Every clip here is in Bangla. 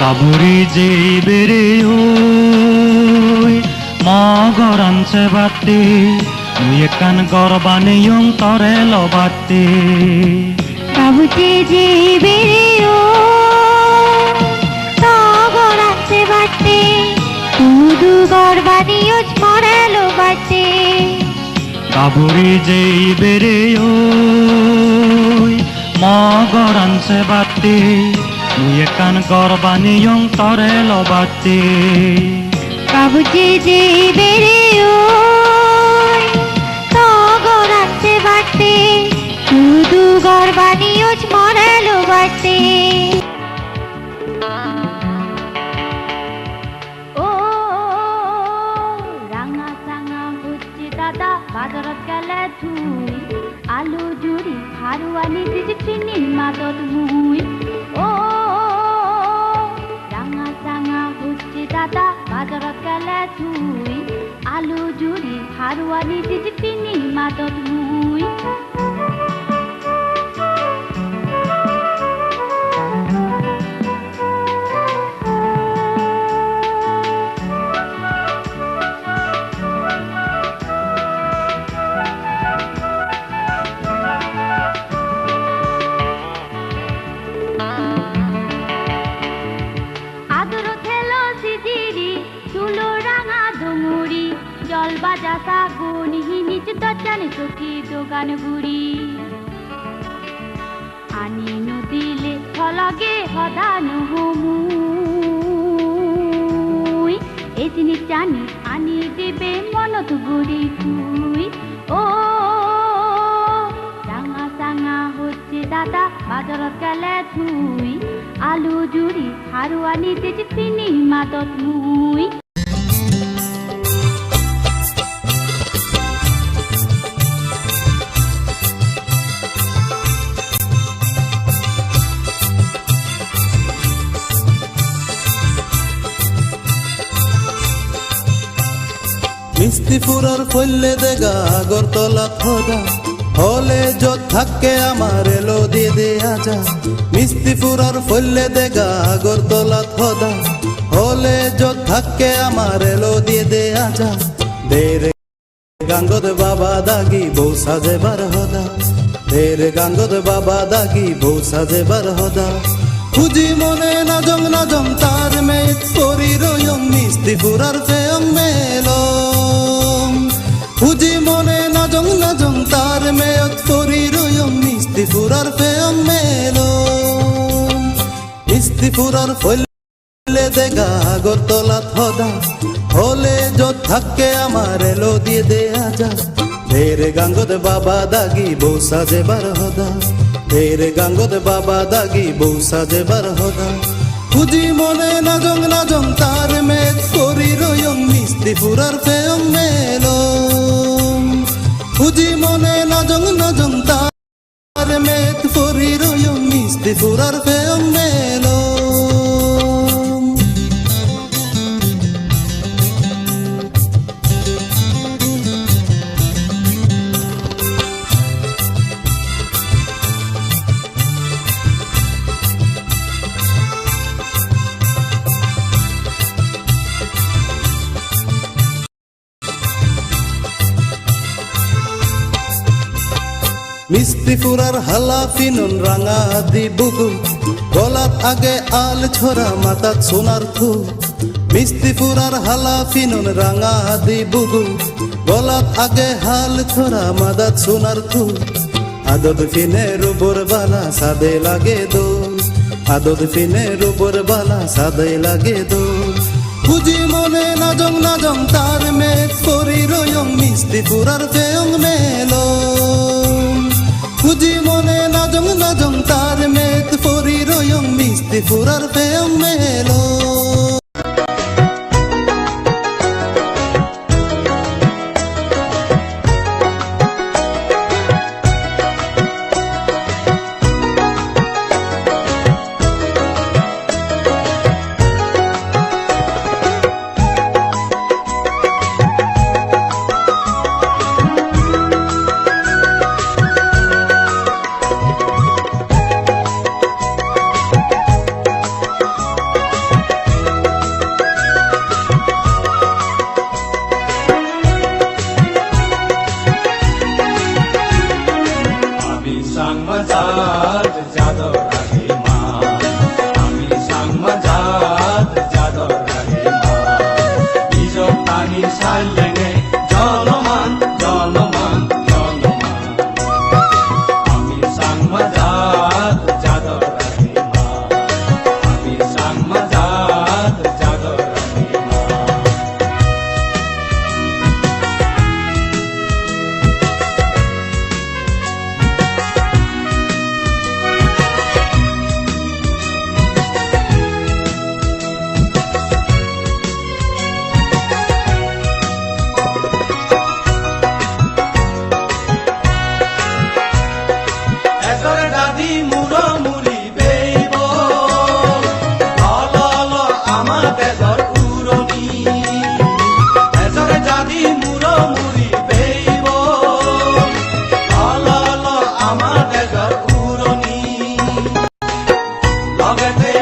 কাবুরি যে বেরে ওই মগরানছে বাতি মুই একান গরবানিয়ং তরে লবাতি কাবুতে যে বেরে ওই মগরানছে বাতি তুদু গরবানিয়ং মরে লবাতি কাবুরি যে বেরে ওই মগরানছে বাতি মুই একান গরবানিয়ং তরে লবাতি কাবুতে যে বেরে ওই মগরানছে বাতি তুদু গরবানিয়ং মরে লবাতি বাজারত গেলে ধুই আলু জুড়ি হারুয়ানি চিনি মাদত মুই ও রাঙা চাঙা হচ্ছে দাদা বাজারত গেলে ধুই আলু জুড়ি হারুয়ানি চিনি মাদত মুই জল বাজা সাগুন হিনিচ দজান চকি দোকান গুড়ি আনি নদিলে ফলগে হদানু হমুই এই জিনিস জানি আনি দিবে মনত গুড়ি তুই ও রাঙা চাঙা হচ্ছে দাদা বাজারত গেলে তুই আলু জুড়ি হারুয়ানি চিনি মাদত মুই মিস্তিপুরার ফলে দেগা আগরতলা খোদা হলে যত থাকে আমার এলো দিয়ে দে আজা মিস্তিপুরার ফলে দেগা আগরতলা খোদা হলে যত থাকে আমার এলো দিয়ে দে আজা দের গাঙ্গদ বাবা দাগি বউ সাজেবার হদা দের গাঙ্গদ বাবা দাগি বউ সাজেবার হদা খুঁজি মনে নাজং নাজং তার মেয়ে পরি রয়ং মিস্তিপুরার ফেয়ং মেলং খুঁজি মনে নাজং নাজং তার মেয়ে পরি রয়ং মিস্তিপুরার ফেয়ং মেলং মিস্তিপুরার ফলে দেগা আগরতলা হদা হলে যত থাকে আমার এলো দিয়ে দে আজা দের গাঙ্গদ বাবা দাগি বউ সাজেবার হদা দের গাঙ্গদ বাবা দাগি বউ সাজেবার হদা খুঁজি মনে নাজং নাজং তার মেঘ করি রয়ং মিস্তিপুরার ফেয়ং মেলং খুঁজি মনে নাজং নাজং তার মেঘ করি রয়ং মিস্তিপুরার ফেয়ং মেলং মিস্তিপুরার হালাফিনুন রাঙা দি বুগু গলাত আগে আল ছড়া মাতাত সোনার থু মিস্তিপুরার হালাফিনুন রাঙা দি বুগু গলাত আগে হাল ছড়া মাদাত সোনার থু আদত ফিনে রুবর বালা সাদে লাগে দোল আদত ফিনে রুবর বালা সাদে লাগে দোল খুঁজি মনে নাজং নাজং তার মেঘ করি রয়ং মিস্তিপুরার ফেয়ং মেলং খুঁজি মনে নাজং নাজং তার মেঘ পরি রয়ং মিস্তিপুরার ফেয়ং মেলং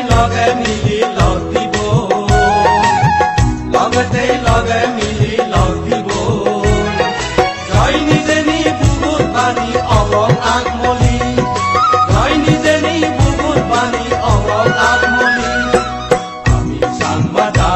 লগে মিলি লগ দিব লগতেই লগে মিলি লগ দিব জয় নিজে নি বুকুর পানী অবল আগমলি জয় নিজে নি বুকুর পানী অবল আগমলি আমি চাংমাদা